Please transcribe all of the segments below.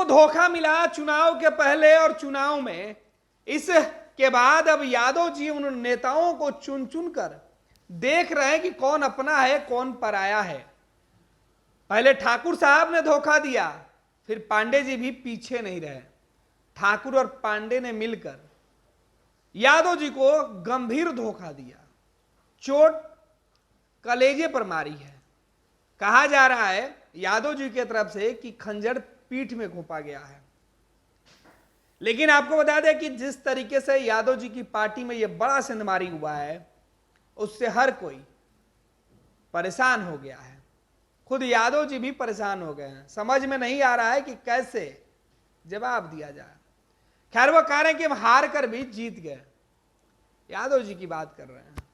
धोखा मिला चुनाव के पहले और चुनाव में। इसके बाद अब यादव जी उन नेताओं को चुन चुन कर देख रहे हैं कि कौन अपना है कौन पराया है। पहले ठाकुर साहब ने धोखा दिया, फिर पांडे जी भी पीछे नहीं रहे। ठाकुर और पांडे ने मिलकर यादव जी को गंभीर धोखा दिया, चोट कलेजे पर मारी है। कहा जा रहा है यादव जी की तरफ से कि खंजर पीठ में घोंपा गया है। लेकिन आपको बता दें कि जिस तरीके से यादव जी की पार्टी में यह बड़ा सेंधमारी हुआ है, उससे हर कोई परेशान हो गया है। खुद यादव जी भी परेशान हो गए हैं। समझ में नहीं आ रहा है कि कैसे जवाब दिया जाए। खैर वो कह रहे हैं कि हम हार कर भी जीत गए। यादव जी की बात कर रहे हैं।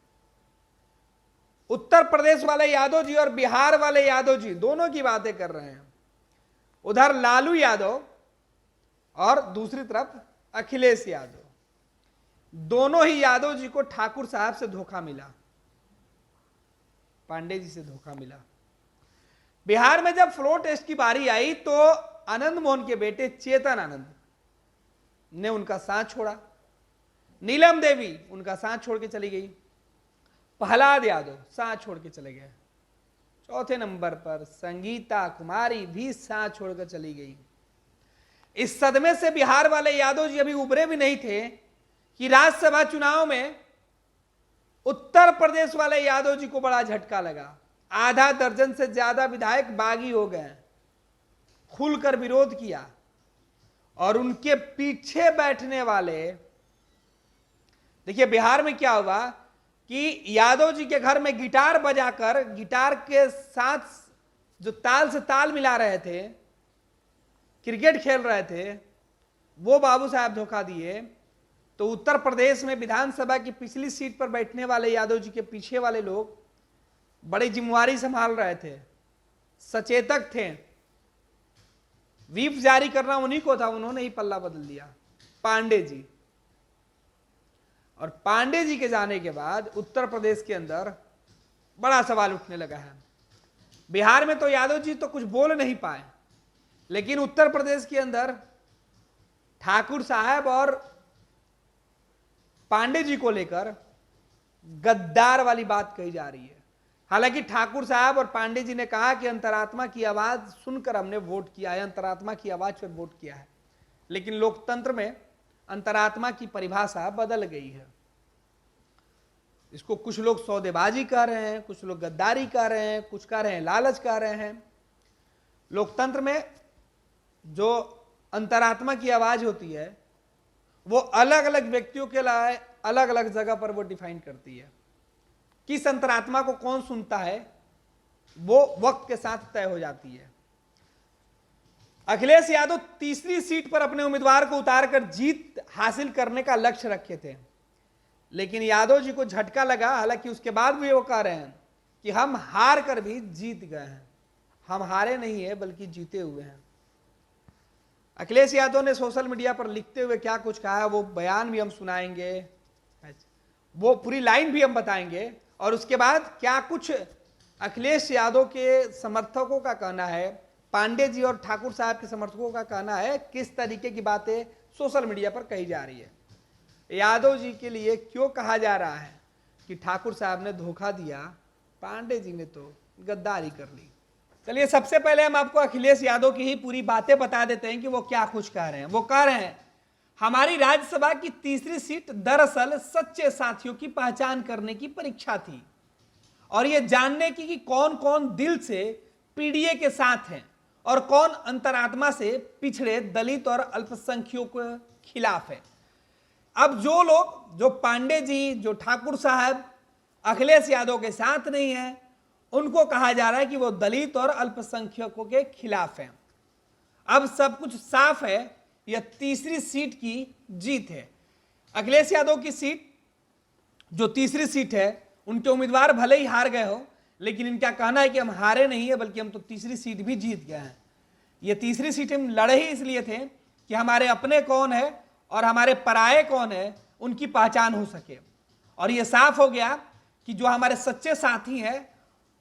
उत्तर प्रदेश वाले यादव जी और बिहार वाले यादव जी दोनों की बातें कर रहे हैं। उधर लालू यादव और दूसरी तरफ अखिलेश यादव, दोनों ही यादव जी को ठाकुर साहब से धोखा मिला, पांडे जी से धोखा मिला। बिहार में जब फ्लोर टेस्ट की बारी आई तो आनंद मोहन के बेटे चेतन आनंद ने उनका साथ छोड़ा, नीलम देवी उनका साथ छोड़ के चली गई, प्रहलाद यादव साथ छोड़ के चले गए। चौथे नंबर पर संगीता कुमारी भी साथ छोड़कर चली गई। इस सदमे से बिहार वाले यादव जी अभी उबरे भी नहीं थे कि राज्यसभा चुनाव में उत्तर प्रदेश वाले यादव जी को बड़ा झटका लगा। आधा दर्जन से ज्यादा विधायक बागी हो गए, खुलकर विरोध किया और उनके पीछे बैठने वाले, देखिए बिहार में क्या हुआ कि यादव जी के घर में गिटार बजाकर गिटार के साथ जो ताल से ताल मिला रहे थे, क्रिकेट खेल रहे थे, वो बाबू साहब धोखा दिए। तो उत्तर प्रदेश में विधानसभा की पिछली सीट पर बैठने वाले यादव जी के पीछे वाले लोग बड़ी जिम्मेवारी संभाल रहे थे, सचेतक थे। व्हीप जारी करना उन्हीं को था, उन्होंने ही पल्ला बदल दिया, पांडे जी। और पांडे जी के जाने के बाद उत्तर प्रदेश के अंदर बड़ा सवाल उठने लगा है। बिहार में तो यादव जी तो कुछ बोल नहीं पाए, लेकिन उत्तर प्रदेश के अंदर ठाकुर साहब और पांडे जी को लेकर गद्दार वाली बात कही जा रही है। हालांकि ठाकुर साहब और पांडे जी ने कहा कि अंतरात्मा की आवाज सुनकर हमने वोट किया है, अंतरात्मा की आवाज पर वोट किया है। लेकिन लोकतंत्र में अंतरात्मा की परिभाषा बदल गई है। इसको कुछ लोग सौदेबाजी कह रहे हैं, कुछ लोग गद्दारी कह रहे हैं, कुछ कह रहे हैं लालच कह रहे हैं। लोकतंत्र में जो अंतरात्मा की आवाज होती है वो अलग अलग व्यक्तियों के लिए अलग अलग जगह पर वो डिफाइन करती है। किस अंतरात्मा को कौन सुनता है वो वक्त के साथ तय हो जाती है। अखिलेश यादव तीसरी सीट पर अपने उम्मीदवार को उतारकर जीत हासिल करने का लक्ष्य रखे थे, लेकिन यादव जी को झटका लगा। हालांकि उसके बाद भी वो कह रहे हैं कि हम हार कर भी जीत गए हैं, हम हारे नहीं है बल्कि जीते हुए हैं। अखिलेश यादव ने सोशल मीडिया पर लिखते हुए क्या कुछ कहा है वो बयान भी हम सुनाएंगे, वो पूरी लाइन भी हम बताएंगे। और उसके बाद क्या कुछ अखिलेश यादव के समर्थकों का कहना है, पांडे जी और ठाकुर साहब के समर्थकों का कहना है, किस तरीके की बातें सोशल मीडिया पर कही जा रही है। यादव जी के लिए क्यों कहा जा रहा है कि ठाकुर साहब ने धोखा दिया, पांडे जी ने तो गद्दारी कर ली। चलिए सबसे पहले हम आपको अखिलेश यादव की ही पूरी बातें बता देते हैं कि वो क्या कुछ कह रहे हैं। वो कह रहे हैं हमारी राज्यसभा की तीसरी सीट दरअसल सच्चे साथियों की पहचान करने की परीक्षा थी और ये जानने की कि कौन कौन दिल से पीडीए के साथ हैं और कौन अंतरात्मा से पिछड़े दलित और अल्पसंख्यकों के खिलाफ है। अब जो लोग, जो पांडे जी, जो ठाकुर साहब अखिलेश यादव के साथ नहीं है, उनको कहा जा रहा है कि वो दलित और अल्पसंख्यकों के खिलाफ हैं। अब सब कुछ साफ है, यह तीसरी सीट की जीत है। अखिलेश यादव की सीट, जो तीसरी सीट है, उनके उम्मीदवार भले ही हार गए हो, लेकिन इनका कहना है कि हम हारे नहीं है बल्कि हम तो तीसरी सीट भी जीत गए हैं। ये तीसरी सीट हम लड़े ही इसलिए थे कि हमारे अपने कौन है और हमारे पराये कौन है उनकी पहचान हो सके। और ये साफ हो गया कि जो हमारे सच्चे साथी हैं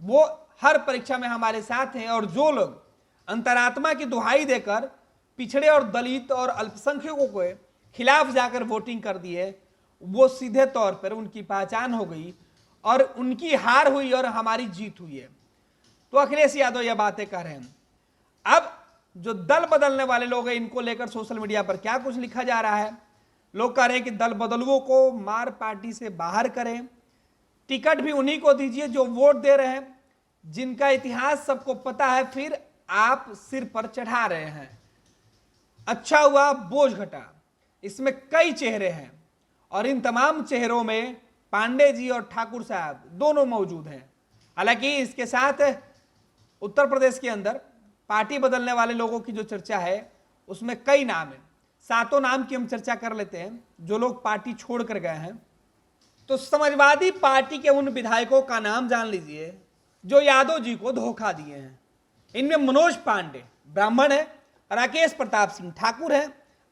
वो हर परीक्षा में हमारे साथ हैं, और जो लोग अंतरात्मा की दुहाई देकर पिछड़े और दलित और अल्पसंख्यकों के खिलाफ जाकर वोटिंग कर दिए, वो सीधे तौर पर उनकी पहचान हो गई और उनकी हार हुई और हमारी जीत हुई है। तो अखिलेश यादव ये बातें कह रहे हैं। अब जो दल बदलने वाले लोग हैं, इनको लेकर सोशल मीडिया पर क्या कुछ लिखा जा रहा है। लोग कह रहे हैं कि दल बदलुओं को मार पार्टी से बाहर करें, टिकट भी उन्हीं को दीजिए जो वोट दे रहे हैं, जिनका इतिहास सबको पता है, फिर आप सिर पर चढ़ा रहे हैं। अच्छा हुआ बोझ घटा। इसमें कई चेहरे हैं और इन तमाम चेहरों में पांडे जी और ठाकुर साहब दोनों मौजूद हैं। हालांकि इसके साथ उत्तर प्रदेश के अंदर पार्टी बदलने वाले लोगों की जो चर्चा है उसमें कई नाम है। 7 नाम की हम चर्चा कर लेते हैं जो लोग पार्टी छोड़कर गए हैं। तो समाजवादी पार्टी के उन विधायकों का नाम जान लीजिए जो यादव जी को धोखा दिए हैं। इनमें मनोज पांडे ब्राह्मण है, राकेश प्रताप सिंह ठाकुर है,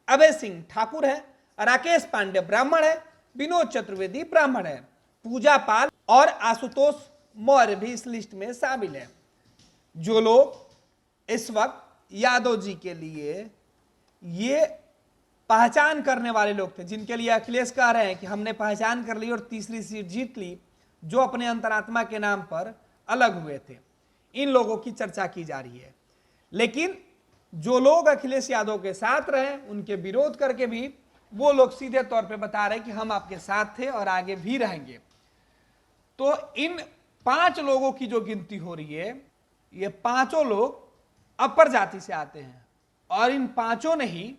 अभय सिंह ठाकुर है, राकेश पांडे ब्राह्मण है, विनोद चतुर्वेदी ब्राह्मण है, पूजा पाल और आशुतोष मौर्य भी इस लिस्ट में शामिल है। जो लोग इस वक्त यादव जी के लिए ये पहचान करने वाले लोग थे, जिनके लिए अखिलेश कह रहे हैं कि हमने पहचान कर ली और तीसरी सीट जीत ली, जो अपने अंतरात्मा के नाम पर अलग हुए थे, इन लोगों की चर्चा की जा रही है। लेकिन जो लोग अखिलेश यादव के साथ रहे, उनके विरोध करके भी वो लोग सीधे तौर पे बता रहे हैं कि हम आपके साथ थे और आगे भी रहेंगे। तो इन 5 लोगों की जो गिनती हो रही है, ये 5 लोग अपर जाति से आते हैं और इन 5 ने ही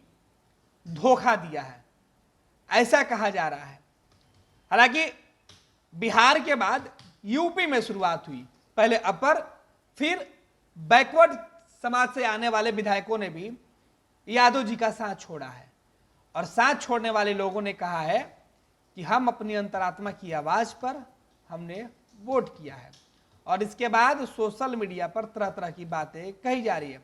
धोखा दिया है, ऐसा कहा जा रहा है। हालांकि बिहार के बाद यूपी में शुरुआत हुई, पहले अपर, फिर बैकवर्ड समाज से आने वाले विधायकों ने भी यादव जी का साथ छोड़ा है और साथ छोड़ने वाले लोगों ने कहा है कि हम अपनी अंतरात्मा की आवाज पर हमने वोट किया है। और इसके बाद सोशल मीडिया पर तरह तरह की बातें कही जा रही है।